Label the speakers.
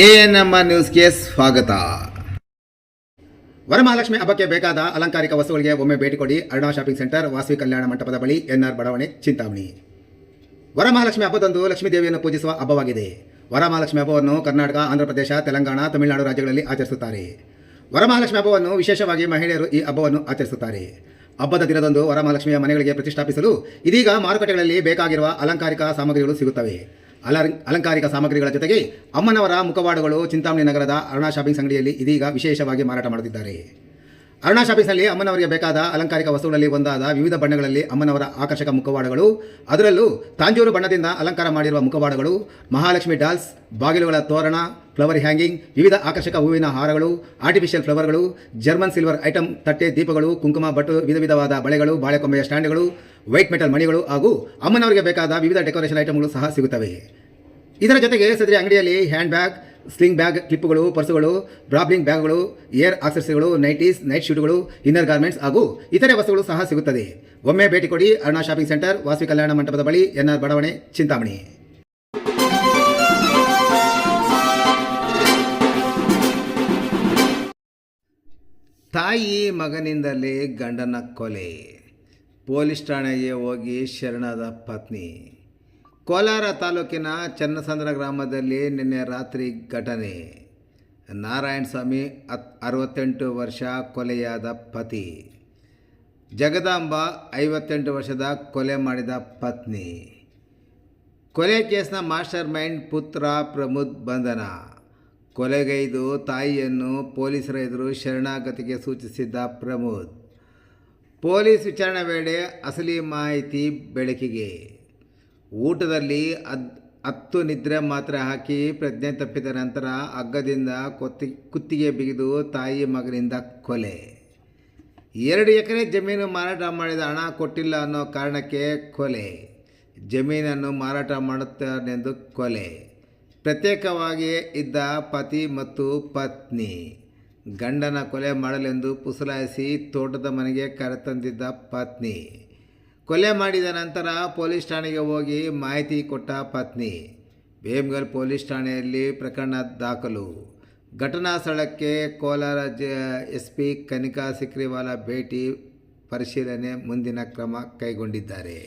Speaker 1: ANMR ನ್ಯೂಸ್ಗೆ ಸ್ವಾಗತ. ವರಮಹಾಲಕ್ಷ್ಮಿ ಹಬ್ಬಕ್ಕೆ ಬೇಕಾದ ಅಲಂಕಾರಿಕ ವಸ್ತುಗಳಿಗೆ ಒಮ್ಮೆ ಭೇಟಿ ಕೊಡಿ. ಅರುಣಾ ಶಾಪಿಂಗ್ ಸೆಂಟರ್, ವಾಸವಿ ಕಲ್ಯಾಣ ಮಂಟಪದ ಬಳಿ, ಎನ್ಆರ್ ಬಡಾವಣೆ, ಚಿಂತಾಮಣಿ. ವರಮಹಾಲಕ್ಷ್ಮಿ ಹಬ್ಬದಂದು ಲಕ್ಷ್ಮೀ ದೇವಿಯನ್ನು ಪೂಜಿಸುವ ಹಬ್ಬವಾಗಿದೆ. ವರಮಹಾಲಕ್ಷ್ಮಿ ಹಬ್ಬವನ್ನು ಕರ್ನಾಟಕ, ಆಂಧ್ರಪ್ರದೇಶ, ತೆಲಂಗಾಣ, ತಮಿಳುನಾಡು ರಾಜ್ಯಗಳಲ್ಲಿ ಆಚರಿಸುತ್ತಾರೆ. ವರಮಹಾಲಕ್ಷ್ಮಿ ಹಬ್ಬವನ್ನು ವಿಶೇಷವಾಗಿ ಮಹಿಳೆಯರು ಈ ಹಬ್ಬವನ್ನು ಆಚರಿಸುತ್ತಾರೆ. ಹಬ್ಬದ ದಿನದಂದು ವರಮಹಾಲಕ್ಷ್ಮಿಯ ಮನೆಗಳಿಗೆ ಪ್ರತಿಷ್ಠಾಪಿಸಲು ಇದೀಗ ಮಾರುಕಟ್ಟೆಗಳಲ್ಲಿ ಬೇಕಾಗಿರುವ ಅಲಂಕಾರಿಕ ಸಾಮಗ್ರಿಗಳು ಸಿಗುತ್ತವೆ. ಅಲಂಕಾರಿಕ ಸಾಮಗ್ರಿಗಳ ಜೊತೆಗೆ ಅಮ್ಮನವರ ಮುಖವಾಡಗಳು ಚಿಂತಾಮಣಿ ನಗರದ ಅರುಣಾ ಶಾಪಿಂಗ್ಸ್ ಅಂಗಡಿಯಲ್ಲಿ ಇದೀಗ ವಿಶೇಷವಾಗಿ ಮಾರಾಟ ಮಾಡುತ್ತಿದ್ದಾರೆ. ಅರುಣಾ ಶಾಪಿಂಗ್ಸ್ನಲ್ಲಿ ಅಮ್ಮನವರಿಗೆ ಬೇಕಾದ ಅಲಂಕಾರಿಕ ವಸ್ತುಗಳಲ್ಲಿ ಒಂದಾದ ವಿವಿಧ ಬಣ್ಣಗಳಲ್ಲಿ ಅಮ್ಮನವರ ಆಕರ್ಷಕ ಮುಖವಾಡಗಳು, ಅದರಲ್ಲೂ ತಾಂಜೂರು ಬಣ್ಣದಿಂದ ಅಲಂಕಾರ ಮಾಡಿರುವ ಮುಖವಾಡಗಳು, ಮಹಾಲಕ್ಷ್ಮಿ ಡಾಲ್ಸ್, ಬಾಗಿಲುಗಳ ತೋರಣ, ಫ್ಲವರ್ ಹ್ಯಾಂಗಿಂಗ್, ವಿವಿಧ ಆಕರ್ಷಕ ಹೂವಿನ ಹಾರಗಳು, ಆರ್ಟಿಫಿಷಿಯಲ್ ಫ್ಲವರ್ಗಳು, ಜರ್ಮನ್ ಸಿಲ್ವರ್ ಐಟಮ್, ತಟ್ಟೆ ದೀಪಗಳು, ಕುಂಕುಮ ಬಟ್ಟು, ವಿಧವಾದ ಬಳೆಗಳು, ಬಾಳೆಕೊಂಬೆಯ ಸ್ಟ್ಯಾಂಡ್ಗಳು, ವೈಟ್ ಮೆಟಲ್ ಮಣಿಗಳು ಹಾಗೂ ಅಮ್ಮನವರಿಗೆ ಬೇಕಾದ ವಿವಿಧ ಡೆಕೋರೇಷನ್ ಐಟಮ್ಗಳು ಸಹ ಸಿಗುತ್ತವೆ. ಇದರ ಜೊತೆಗೆ ಸದರಿ ಅಂಗಡಿಯಲ್ಲಿ ಹ್ಯಾಂಡ್ ಬ್ಯಾಗ್, ಸ್ಲಿಂಗ್ ಬ್ಯಾಗ್, ಕ್ಲಿಪ್ಪುಗಳು, ಪರ್ಸುಗಳು, ಬ್ರಾಬ್ಲಿಂಗ್ ಬ್ಯಾಗ್ಗಳು, ಏರ್ ಆಕ್ಸೆಸರಿಗಳು, ನೈಟೀಸ್, ನೈಟ್ ಶೂಟ್ಗಳು, ಇನ್ನರ್ ಗಾರ್ಮೆಂಟ್ಸ್ ಹಾಗೂ ಇತರೆ ವಸ್ತುಗಳು ಸಹ ಸಿಗುತ್ತದೆ. ಒಮ್ಮೆ ಭೇಟಿ ಕೊಡಿ. ಅರುಣಾ ಶಾಪಿಂಗ್ ಸೆಂಟರ್, ವಾಸವಿ ಕಲ್ಯಾಣ ಮಂಟಪದ ಬಳಿ, ಎನ್ಆರ್ ಬಡಾವಣೆ, ಚಿಂತಾಮಣಿ. ತಾಯಿ ಮಗನಿಂದಲೇ ಗಂಡನ ಕೊಲೆ, ಪೊಲೀಸ್ ಠಾಣೆಗೆ ಹೋಗಿ ಶರಣಾದ ಪತ್ನಿ. ಕೋಲಾರ ತಾಲೂಕಿನ ಚನ್ನಸಂದ್ರ ಗ್ರಾಮದಲ್ಲಿ ನಿನ್ನೆ ರಾತ್ರಿ ಘಟನೆ. ನಾರಾಯಣಸ್ವಾಮಿ 68 ವರ್ಷ ಕೊಲೆಯಾದ ಪತಿ, ಜಗದಾಂಬ 58 ವರ್ಷದ ಕೊಲೆ ಮಾಡಿದ ಪತ್ನಿ. ಕೊಲೆ ಕೇಸ್ನ ಮಾಸ್ಟರ್ ಮೈಂಡ್ ಪುತ್ರ ಪ್ರಮೋದ್ ಬಂಧನ. ಕೊಲೆಗೈದು ತಾಯಿಯನ್ನು ಪೊಲೀಸರ ಎದುರು ಶರಣಾಗತಿಗೆ ಸೂಚಿಸಿದ್ದ ಪ್ರಮೋದ್. ಪೊಲೀಸ್ ವಿಚಾರಣೆ ವೇಳೆ ಅಸಲಿ ಮಾಹಿತಿ ಬೆಳಕಿಗೆ. ಊಟದಲ್ಲಿ 10 ನಿದ್ರೆ ಮಾತ್ರೆ ಹಾಕಿ ಪ್ರಜ್ಞೆ ತಪ್ಪಿದ ನಂತರ ಹಗ್ಗದಿಂದ ಕುತ್ತಿಗೆ ಬಿಗಿದು ತಾಯಿ ಮಗನಿಂದ ಕೊಲೆ. 2 ಎಕರೆ ಜಮೀನು ಮಾರಾಟ ಮಾಡಿದ ಹಣ ಕೊಟ್ಟಿಲ್ಲ ಅನ್ನೋ ಕಾರಣಕ್ಕೆ ಕೊಲೆ. ಜಮೀನನ್ನು ಮಾರಾಟ ಮಾಡುತ್ತಾನೆಂದು ಕೊಲೆ. ಪ್ರತ್ಯೇಕವಾಗಿಯೇ ಇದ್ದ ಪತಿ ಮತ್ತು ಪತ್ನಿ ಗಂಡನ ಕೊಲೆ ಮಾಡಲೆಂದು ಪುಸಲಾಯಿಸಿ ತೋಟದ ಮನೆಗೆ ಕರೆತಂದಿದ್ದ ಪತ್ನಿ. ಕೊಲೆ ಮಾಡಿದ ನಂತರ ಪೊಲೀಸ್ ಠಾಣೆಗೆ ಹೋಗಿ ಮಾಹಿತಿ ಕೊಟ್ಟ ಪತ್ನಿ. ಬೇಮ್ಗಲ್ ಪೊಲೀಸ್ ಠಾಣೆಯಲ್ಲಿ ಪ್ರಕರಣ ದಾಖಲು. ಘಟನಾ ಸ್ಥಳಕ್ಕೆ ಕೋಲಾರ ಎಸ್ಪಿ ಕನಿಕಾ ಸಿಕ್ರಿವಾಲ ಭೇಟಿ ಪರಿಶೀಲನೆ, ಮುಂದಿನ ಕ್ರಮ ಕೈಗೊಂಡಿದ್ದಾರೆ.